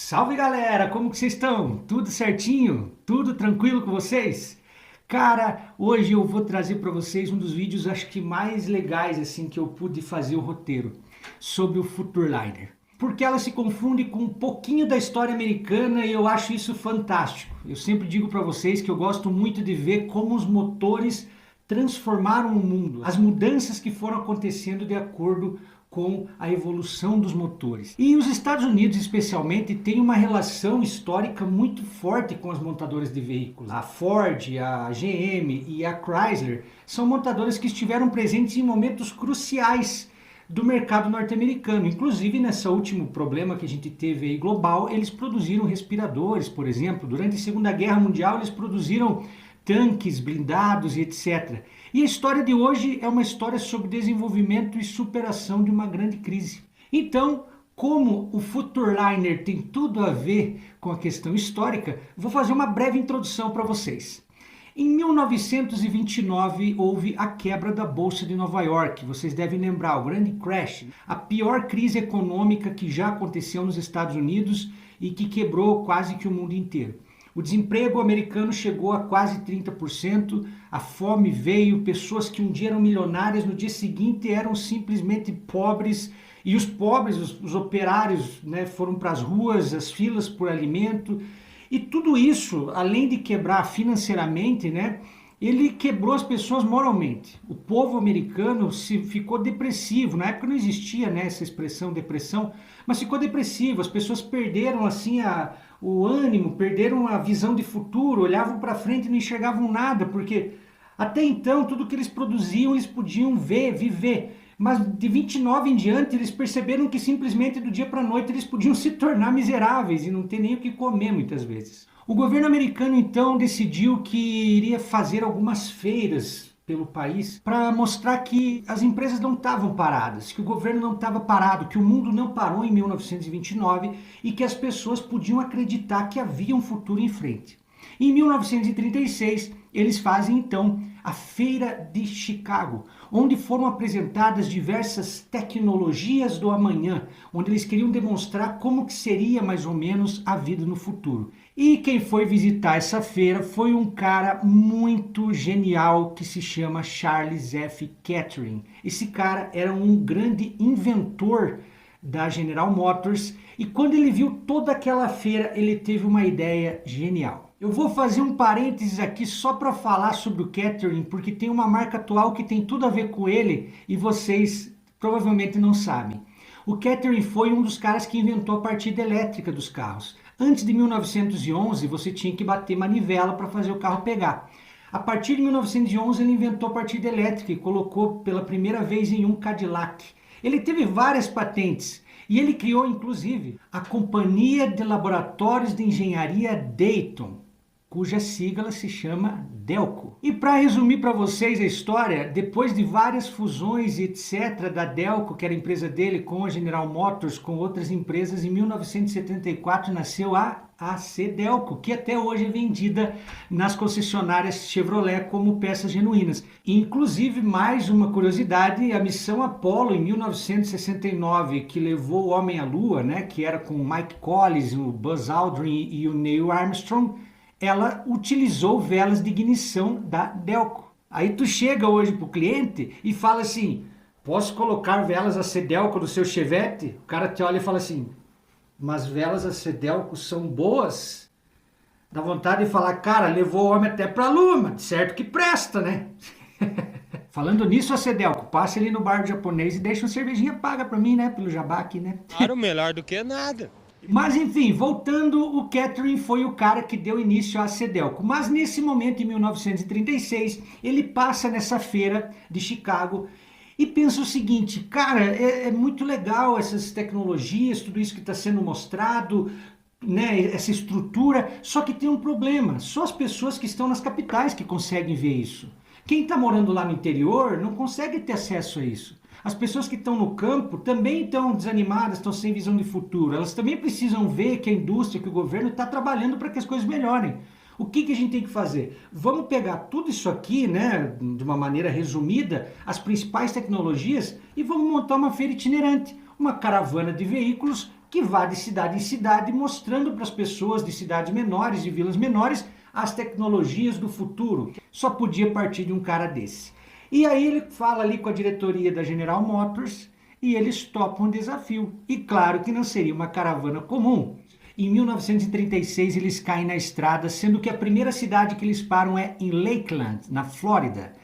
Salve galera, como que vocês estão? Tudo certinho? Tudo tranquilo com vocês? Cara, hoje eu vou trazer para vocês um dos vídeos acho que mais legais assim que eu pude fazer o roteiro sobre o Futurliner. Porque ela se confunde com um pouquinho da história americana e eu acho isso fantástico. Eu sempre digo para vocês que eu gosto muito de ver como os motores transformaram o mundo, as mudanças que foram acontecendo de acordo com a evolução dos motores. E os Estados Unidos, especialmente, têm uma relação histórica muito forte com as montadoras de veículos. A Ford, a GM e a Chrysler são montadoras que estiveram presentes em momentos cruciais do mercado norte-americano. Inclusive, nesse último problema que a gente teve aí global, eles produziram respiradores, por exemplo. Durante a Segunda Guerra Mundial, eles produziram tanques, blindados e etc. E a história de hoje é uma história sobre desenvolvimento e superação de uma grande crise. Então, como o Futurliner tem tudo a ver com a questão histórica, vou fazer uma breve introdução para vocês. Em 1929 houve a quebra da Bolsa de Nova York. Vocês devem lembrar, o grande crash, a pior crise econômica que já aconteceu nos Estados Unidos e que quebrou quase que o mundo inteiro. O desemprego americano chegou a quase 30%, a fome veio, pessoas que um dia eram milionárias, no dia seguinte eram simplesmente pobres, e os pobres, os operários, né, foram para as ruas, as filas por alimento, e tudo isso, além de quebrar financeiramente, né, ele quebrou as pessoas moralmente. O povo americano ficou depressivo. Na época não existia, né, essa expressão depressão, mas ficou depressivo. As pessoas perderam assim o ânimo, perderam a visão de futuro, olhavam para frente e não enxergavam nada, porque até então tudo que eles produziam eles podiam ver, viver. Mas de 29 em diante eles perceberam que simplesmente do dia para a noite eles podiam se tornar miseráveis e não ter nem o que comer muitas vezes. O governo americano então decidiu que iria fazer algumas feiras pelo país para mostrar que as empresas não estavam paradas, que o governo não estava parado, que o mundo não parou em 1929 e que as pessoas podiam acreditar que havia um futuro em frente. Em 1936, eles fazem então a Feira de Chicago, onde foram apresentadas diversas tecnologias do amanhã, onde eles queriam demonstrar como que seria mais ou menos a vida no futuro. E quem foi visitar essa feira foi um cara muito genial que se chama Charles F. Kettering. Esse cara era um grande inventor da General Motors e quando ele viu toda aquela feira, ele teve uma ideia genial. Eu vou fazer um parênteses aqui só para falar sobre o Kettering, porque tem uma marca atual que tem tudo a ver com ele e vocês provavelmente não sabem. O Kettering foi um dos caras que inventou a partida elétrica dos carros. Antes de 1911, você tinha que bater manivela para fazer o carro pegar. A partir de 1911, ele inventou a partida elétrica e colocou pela primeira vez em um Cadillac. Ele teve várias patentes e ele criou, inclusive, a Companhia de Laboratórios de Engenharia Dayton, cuja sigla se chama Delco. E para resumir para vocês a história, depois de várias fusões e etc. da Delco, que era a empresa dele, com a General Motors, com outras empresas, em 1974 nasceu a AC Delco, que até hoje é vendida nas concessionárias Chevrolet como peças genuínas. Inclusive, mais uma curiosidade, a missão Apollo em 1969, que levou o homem à Lua, né, que era com o Mike Collins, o Buzz Aldrin e o Neil Armstrong, ela utilizou velas de ignição da Delco. Aí tu chega hoje para o cliente e fala assim, posso colocar velas AC Delco no seu Chevette? O cara te olha e fala assim, mas velas AC Delco são boas? Dá vontade de falar, cara, levou o homem até para a lua, mas certo que presta, né? Falando nisso, AC Delco, passe ali no bar do japonês e deixa uma cervejinha paga para mim, né? Pelo jabá aqui, né? Claro, melhor do que nada. Mas enfim, voltando, o Kettering foi o cara que deu início à Cedelco. Mas nesse momento, em 1936, ele passa nessa feira de Chicago e pensa o seguinte, cara, é muito legal essas tecnologias, tudo isso que está sendo mostrado, né, essa estrutura, só que tem um problema, só as pessoas que estão nas capitais que conseguem ver isso. Quem está morando lá no interior não consegue ter acesso a isso. As pessoas que estão no campo também estão desanimadas, estão sem visão de futuro. Elas também precisam ver que a indústria, que o governo está trabalhando para que as coisas melhorem. O que a gente tem que fazer? Vamos pegar tudo isso aqui, né, de uma maneira resumida, as principais tecnologias, e vamos montar uma feira itinerante, uma caravana de veículos que vá de cidade em cidade mostrando para as pessoas de cidades menores, de vilas menores, as tecnologias do futuro. Só podia partir de um cara desse. E aí ele fala ali com a diretoria da General Motors e eles topam o desafio. E claro que não seria uma caravana comum. Em 1936 eles caem na estrada, sendo que a primeira cidade que eles param é em Lakeland, na Flórida.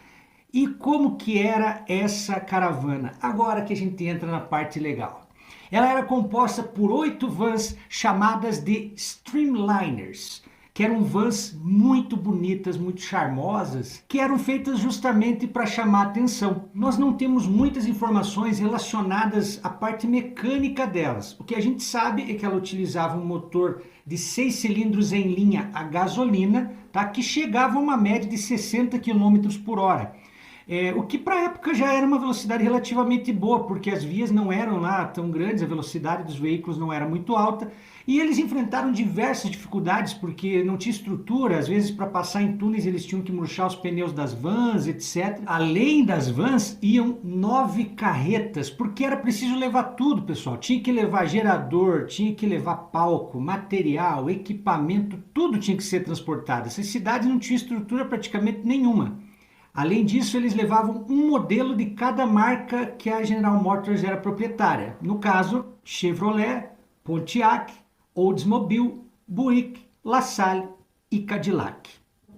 E como que era essa caravana? Agora que a gente entra na parte legal. Ela era composta por 8 vans chamadas de Streamliners, que eram vans muito bonitas, muito charmosas, que eram feitas justamente para chamar atenção. Nós não temos muitas informações relacionadas à parte mecânica delas. O que a gente sabe é que ela utilizava um motor de 6 cilindros em linha a gasolina, tá? Que chegava a uma média de 60 km por hora. O que para a época já era uma velocidade relativamente boa, porque as vias não eram lá tão grandes, a velocidade dos veículos não era muito alta, e eles enfrentaram diversas dificuldades, porque não tinha estrutura, às vezes para passar em túneis eles tinham que murchar os pneus das vans, etc. Além das vans, iam 9 carretas, porque era preciso levar tudo, pessoal. Tinha que levar gerador, tinha que levar palco, material, equipamento, tudo tinha que ser transportado. Essas cidades não tinham estrutura praticamente nenhuma. Além disso, eles levavam um modelo de cada marca que a General Motors era proprietária. No caso, Chevrolet, Pontiac, Oldsmobile, Buick, LaSalle e Cadillac.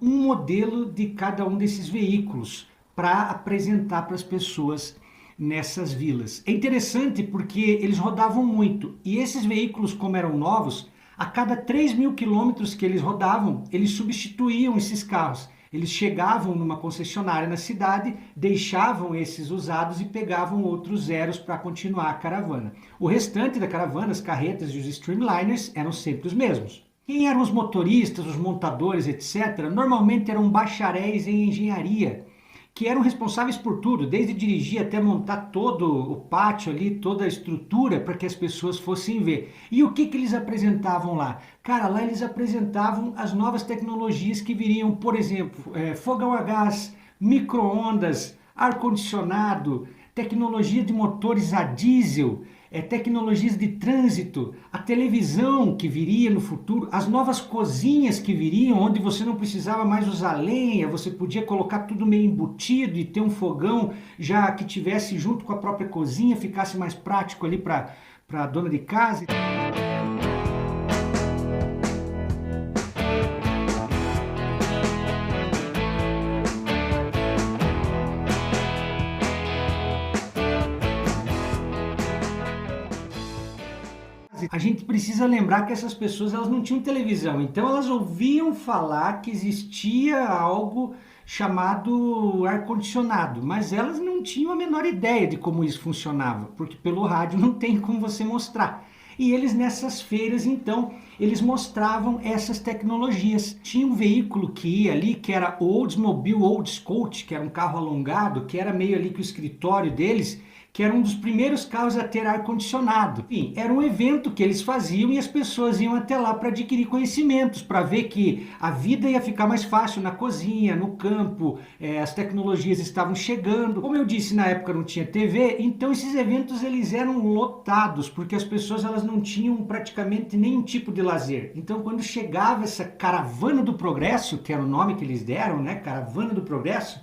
Um modelo de cada um desses veículos para apresentar para as pessoas nessas vilas. É interessante porque eles rodavam muito e esses veículos, como eram novos, a cada 3.000 quilômetros que eles rodavam, eles substituíam esses carros. Eles chegavam numa concessionária na cidade, deixavam esses usados e pegavam outros zeros para continuar a caravana. O restante da caravana, as carretas e os Streamliners, eram sempre os mesmos. Quem eram os motoristas, os montadores, etc., normalmente eram bacharéis em engenharia, que eram responsáveis por tudo, desde dirigir até montar todo o pátio ali, toda a estrutura para que as pessoas fossem ver. E o que eles apresentavam lá? Cara, lá eles apresentavam as novas tecnologias que viriam, por exemplo, fogão a gás, micro-ondas, ar-condicionado, tecnologia de motores a diesel, tecnologias de trânsito, a televisão que viria no futuro, as novas cozinhas que viriam, onde você não precisava mais usar lenha, você podia colocar tudo meio embutido e ter um fogão já que tivesse junto com a própria cozinha, ficasse mais prático ali para a dona de casa. A gente precisa lembrar que essas pessoas elas não tinham televisão, então elas ouviam falar que existia algo chamado ar-condicionado, mas elas não tinham a menor ideia de como isso funcionava, porque pelo rádio não tem como você mostrar. E eles nessas feiras, então, eles mostravam essas tecnologias. Tinha um veículo que ia ali, que era o Oldsmobile Old Scout, que era um carro alongado, que era meio ali que o escritório deles, que era um dos primeiros carros a ter ar-condicionado. Enfim, era um evento que eles faziam e as pessoas iam até lá para adquirir conhecimentos, para ver que a vida ia ficar mais fácil na cozinha, no campo, as tecnologias estavam chegando. Como eu disse, na época não tinha TV, então esses eventos eles eram lotados, porque as pessoas elas não tinham praticamente nenhum tipo de lazer. Então quando chegava essa Caravana do Progresso, que era o nome que eles deram, né, Caravana do Progresso,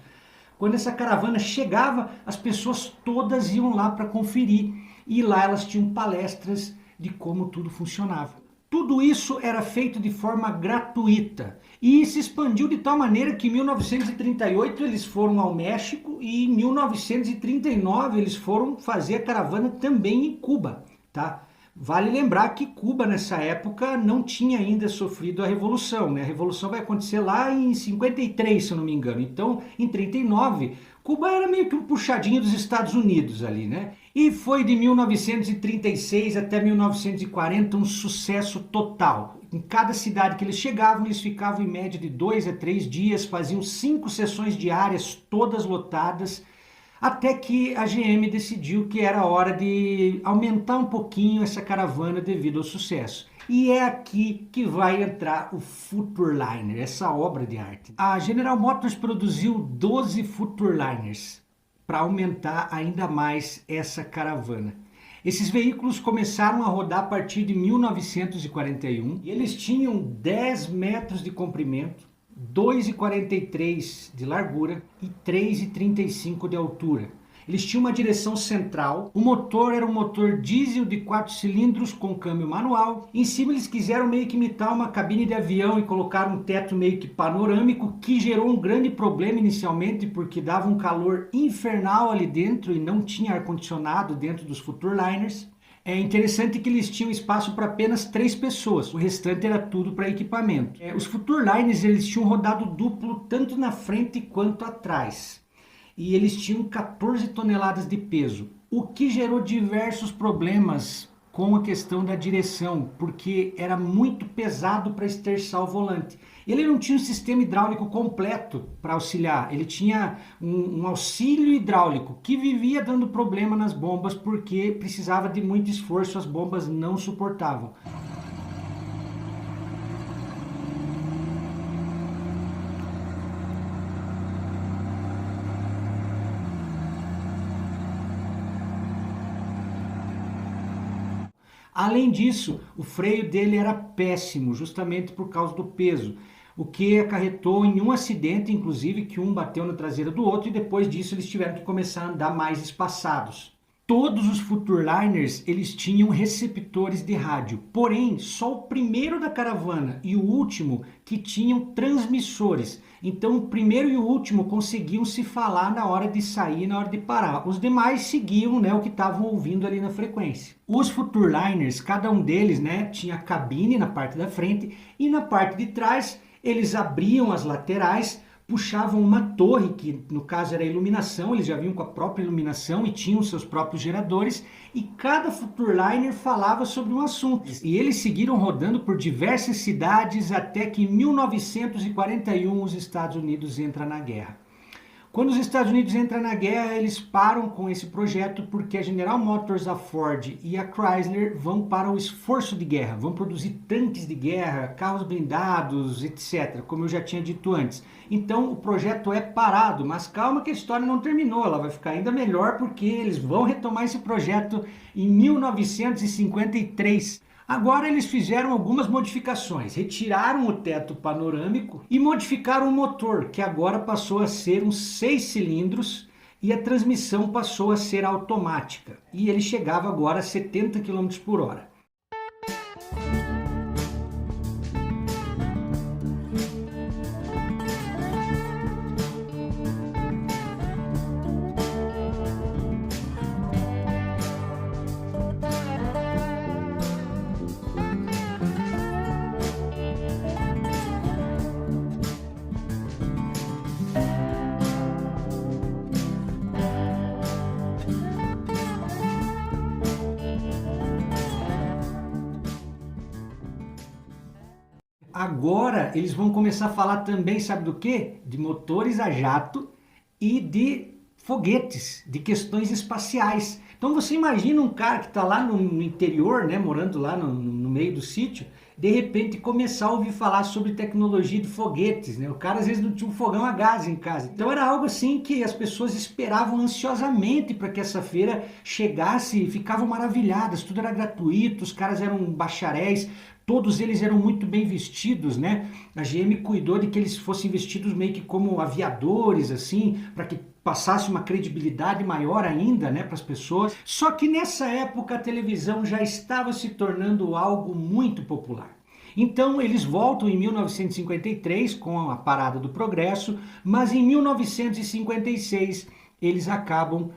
quando essa caravana chegava, as pessoas todas iam lá para conferir. E lá elas tinham palestras de como tudo funcionava. Tudo isso era feito de forma gratuita. E se expandiu de tal maneira que em 1938 eles foram ao México e em 1939 eles foram fazer a caravana também em Cuba, tá? Vale lembrar que Cuba, nessa época, não tinha ainda sofrido a Revolução, né? A Revolução vai acontecer lá em 53, se eu não me engano. Então, em 39, Cuba era meio que um puxadinho dos Estados Unidos ali, né? E foi de 1936 até 1940 um sucesso total. Em cada cidade que eles chegavam, eles ficavam em média de 2 a 3 dias, faziam 5 sessões diárias, todas lotadas, até que a GM decidiu que era hora de aumentar um pouquinho essa caravana devido ao sucesso. E é aqui que vai entrar o Futureliner, essa obra de arte. A General Motors produziu 12 Futureliners para aumentar ainda mais essa caravana. Esses veículos começaram a rodar a partir de 1941 e eles tinham 10 metros de comprimento, 2,43 de largura e 3,35 de altura. Eles tinham uma direção central, o motor era um motor diesel de 4 cilindros com câmbio manual. Em cima eles quiseram meio que imitar uma cabine de avião e colocaram um teto meio que panorâmico, que gerou um grande problema inicialmente, porque dava um calor infernal ali dentro e não tinha ar-condicionado dentro dos Futurliners. É interessante que eles tinham espaço para apenas 3 pessoas, o restante era tudo para equipamento. Os Futurliners eles tinham rodado duplo tanto na frente quanto atrás. E eles tinham 14 toneladas de peso, o que gerou diversos problemas com a questão da direção, porque era muito pesado para esterçar o volante. Ele não tinha um sistema hidráulico completo para auxiliar, ele tinha um auxílio hidráulico que vivia dando problema nas bombas porque precisava de muito esforço, as bombas não suportavam. Além disso, o freio dele era péssimo, justamente por causa do peso, o que acarretou em um acidente, inclusive, que um bateu na traseira do outro e depois disso eles tiveram que começar a andar mais espaçados. Todos os Futurliners eles tinham receptores de rádio, porém só o primeiro da caravana e o último que tinham transmissores. Então o primeiro e o último conseguiam se falar na hora de sair e na hora de parar. Os demais seguiam, né, o que estavam ouvindo ali na frequência. Os Futurliners, cada um deles, né, tinha cabine na parte da frente e na parte de trás eles abriam as laterais, puxavam uma torre, que no caso era a iluminação, eles já vinham com a própria iluminação e tinham seus próprios geradores, e cada Futurliner falava sobre um assunto. E eles seguiram rodando por diversas cidades até que em 1941 os Estados Unidos entram na guerra. Quando os Estados Unidos entram na guerra, eles param com esse projeto porque a General Motors, a Ford e a Chrysler vão para o esforço de guerra, vão produzir tanques de guerra, carros blindados, etc., como eu já tinha dito antes. Então o projeto é parado, mas calma que a história não terminou, ela vai ficar ainda melhor porque eles vão retomar esse projeto em 1953. Agora eles fizeram algumas modificações, retiraram o teto panorâmico e modificaram o motor, que agora passou a ser uns 6 cilindros e a transmissão passou a ser automática. E ele chegava agora a 70 km por hora. Agora eles vão começar a falar também, sabe do quê? De motores a jato e de foguetes, de questões espaciais. Então você imagina um cara que está lá no interior, né, morando lá no meio do sítio, de repente começar a ouvir falar sobre tecnologia de foguetes, né? O cara às vezes não tinha um fogão a gás em casa. Então era algo assim que as pessoas esperavam ansiosamente para que essa feira chegasse e ficavam maravilhadas. Tudo era gratuito, os caras eram bacharéis, todos eles eram muito bem vestidos, né? A GM cuidou de que eles fossem vestidos meio que como aviadores, assim, para que passasse uma credibilidade maior ainda, né, para as pessoas. Só que nessa época a televisão já estava se tornando algo muito popular. Então eles voltam em 1953 com a parada do progresso, mas em 1956 eles acabam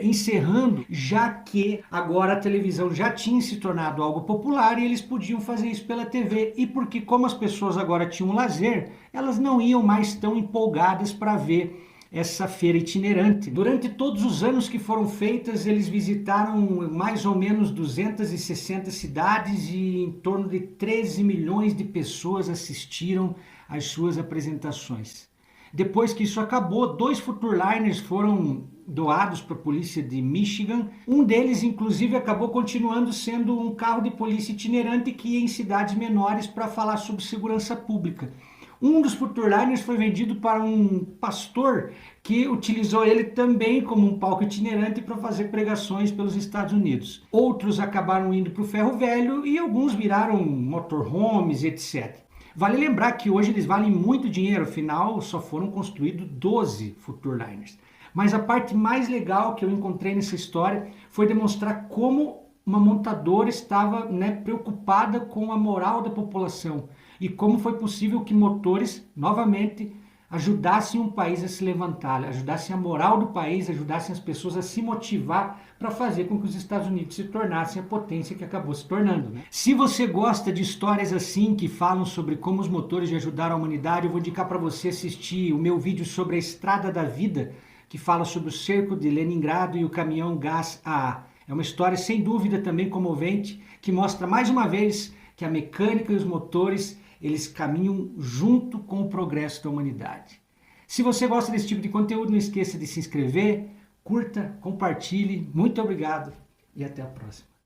encerrando, já que agora a televisão já tinha se tornado algo popular e eles podiam fazer isso pela TV, e porque como as pessoas agora tinham lazer, elas não iam mais tão empolgadas para ver essa feira itinerante. Durante todos os anos que foram feitas, eles visitaram mais ou menos 260 cidades e em torno de 13 milhões de pessoas assistiram às suas apresentações. Depois que isso acabou, 2 Futurliners foram doados para a polícia de Michigan. Um deles, inclusive, acabou continuando sendo um carro de polícia itinerante que ia em cidades menores para falar sobre segurança pública. Um dos Futurliners foi vendido para um pastor que utilizou ele também como um palco itinerante para fazer pregações pelos Estados Unidos. Outros acabaram indo para o ferro velho e alguns viraram motorhomes, etc. Vale lembrar que hoje eles valem muito dinheiro, afinal só foram construídos 12 Futurliners. Mas a parte mais legal que eu encontrei nessa história foi demonstrar como uma montadora estava, preocupada com a moral da população e como foi possível que motores, novamente, ajudassem um país a se levantar, ajudassem a moral do país, ajudassem as pessoas a se motivar para fazer com que os Estados Unidos se tornassem a potência que acabou se tornando. Se você gosta de histórias assim, que falam sobre como os motores ajudaram a humanidade, eu vou indicar para você assistir o meu vídeo sobre a Estrada da Vida, que fala sobre o cerco de Leningrado e o caminhão gás AA. É uma história sem dúvida também comovente, que mostra mais uma vez que a mecânica e os motores, eles caminham junto com o progresso da humanidade. Se você gosta desse tipo de conteúdo, não esqueça de se inscrever, curta, compartilhe. Muito obrigado e até a próxima.